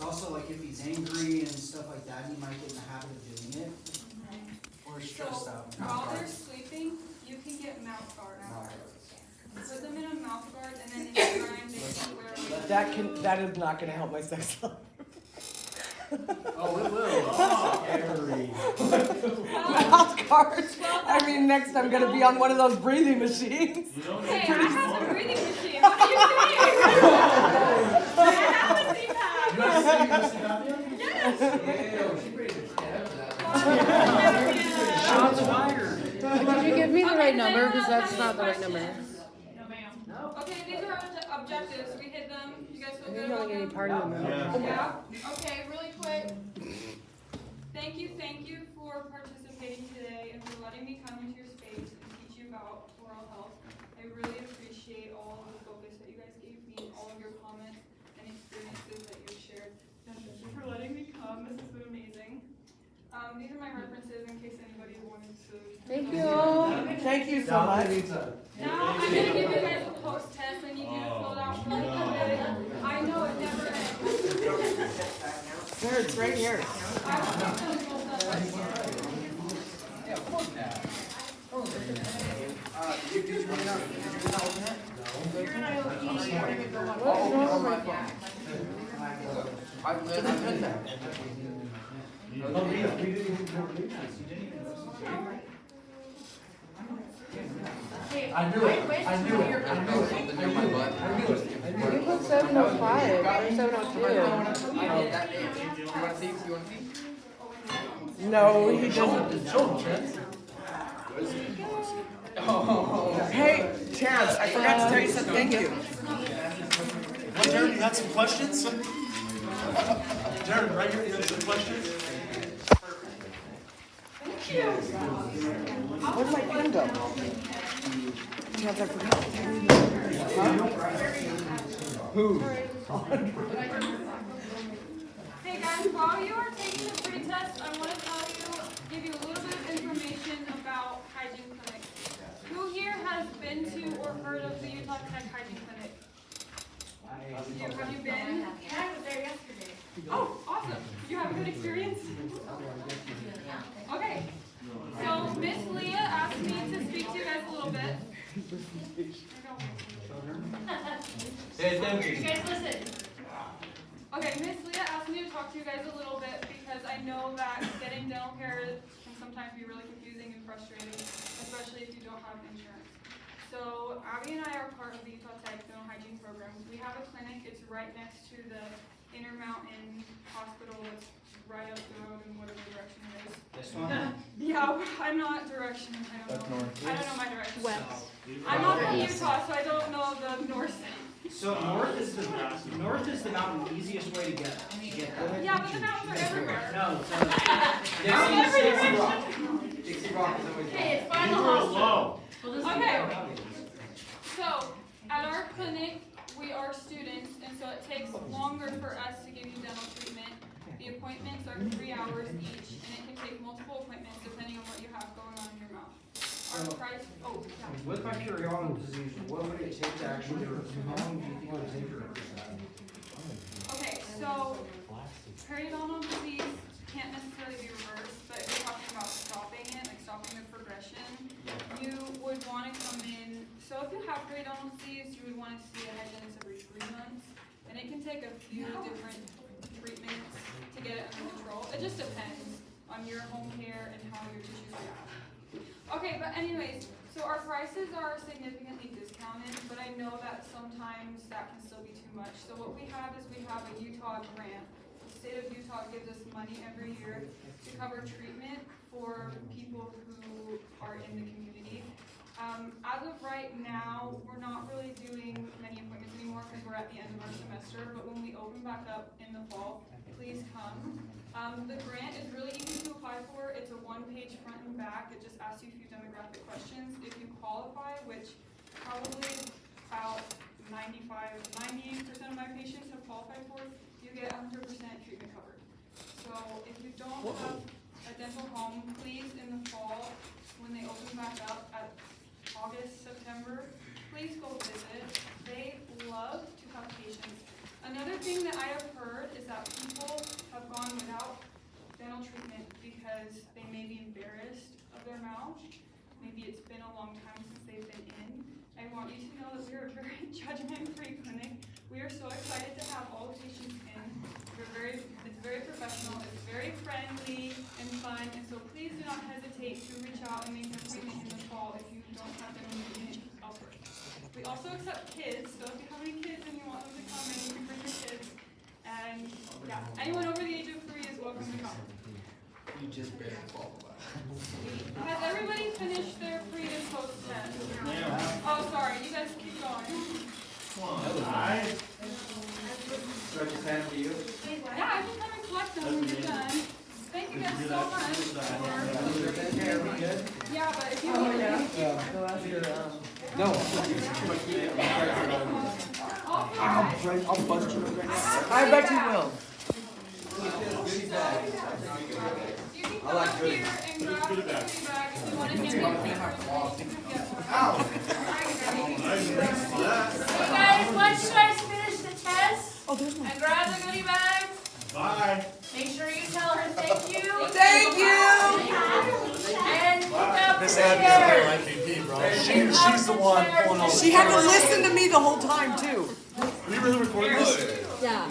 also like if he's angry and stuff like that, he might get in the habit of doing it. Or stressed out. While they're sleeping, you can get mouth guard. Put them in a mouth guard, and then in the grind, they can wear That is not going to help my sex life. Oh, it will. Mouth guards. I mean, next I'm going to be on one of those breathing machines. Hey, I have a breathing machine. What are you saying? I have a CPAP. Did you give me the right number? Because that's not the right number. No, ma'am. Okay, these are our objectives. We hit them. You guys feel good You're about not getting them? part of them. Yeah. Okay, really quick. Thank you for participating today and for letting me come into your space and teach you about oral health. I really appreciate all of the focus that you guys gave me, all of your comments and experiences that you've shared. Thank you for letting me come. This has been amazing. These are my references in case anybody wanted to. Thank you. Thank you so much. Now I'm gonna give you guys a post test. I need you to fill it out really quick. There, it's right here. Did you bring out, open it? You're an IOP, you don't even go on. What's wrong with my phone? I've been there. I knew it, I knew it, I knew it. Something in my butt. You put 7:05 or 7:02. That day. You wanna see? You wanna see? No, he doesn't. Show him, Chance. Hey, Terrence, I forgot to tell you something. Thank you. What, Darren, you had some questions? Darren, right here, you had some questions? Where'd my pen go? Terrence, I forgot to tell you. Who? Hey guys, while you are taking the pre-test, I want to give you a little bit of information about hygiene clinics. Who here has been to or heard of the Utah Tech Hygiene Clinic? Have you been? Yeah, I was there yesterday. Oh, awesome. Did you have a good experience? Okay. So Miss Leah asked me to speak to you guys a little bit. Hey, thank You guys listen. Okay, Miss Leah asked me to talk to you guys a little bit because I know that getting dental care can sometimes be really confusing and frustrating, especially if you don't have insurance. So Abby and I are part of the Utah Tech Dental Hygiene Program. We have a clinic. It's right next to the Intermountain Hospital. It's right up the road in whatever direction it is. This one? Yeah, I'm not direction. I don't know. I don't know my direction. West. I'm not from Utah, so I don't know the north. So north is the mountain, easiest way to get that. Yeah, but the mountains are everywhere. No, I'm everywhere. Dixie Rock is always. Hey, it's by the hospital. Okay. So at our clinic, we are students, and so it takes longer for us to give you dental treatment. The appointments are 3 hours each, and it can take multiple appointments depending on what you have going on in your mouth. Our price, oh, yeah. with my periodontal disease, what would it take to actually, or how long do you think it would take her? Okay, so periodontal disease can't necessarily be reversed, but if you're talking about stopping it, like stopping the progression, you would want to come in. So if you have periodontal disease, you would want to see a hygienist every 3 months, and it can take a few different treatments to get it under control. It just depends on your home care and how your tissues react. Okay, but anyways, so our prices are significantly discounted, but I know that sometimes that can still be too much. So what we have is we have a Utah grant. The state of Utah gives us money every year to cover treatment for people who are in the community. As of right now, we're not really doing many appointments anymore because we're at the end of our semester, but when we open back up in the fall, please come. The grant is really easy to apply for. It's a 1-page front and back. It just asks you a few demographic questions. If you qualify, which probably about 90% of my patients have qualified for, you get 100% treatment covered. So if you don't have a dental home, please in the fall, when they open back up at August, September, please go visit. They love to have patients. Another thing that I have heard is that people have gone without dental treatment because they may be embarrassed of their mouth. Maybe it's been a long time since they've been in. I want you to know that we are a very judgment-free clinic. We are so excited to have all the patients in. It's very professional, it's very friendly and fun, and so please do not hesitate to reach out and make an appointment in the fall if you don't have dental treatment elsewhere. We also accept kids, so if you have any kids and you want them to come in, you can bring your kids. And yeah, anyone over the age of 3 is welcome to come. You just barely qualify. Has everybody finished their pre and post test? Oh, sorry, you guys keep going. So I just hand it to you? Yeah, I can come and collect them when you're done. Thank you guys so much for, yeah, but if you need to. No. I'll bust you right now. I bet you will. You can come up here and grab the goodie bag if you want to hand it. Hey guys, once you guys finish the test Oh, there's my. and grab the goodie bags, Bye. Make sure you tell her thank you. Thank you. And look up Miss the Abby's chair. my IPP, bro. She's the one pulling all the. She had to listen to me the whole time too. Are you really recording this? Yeah.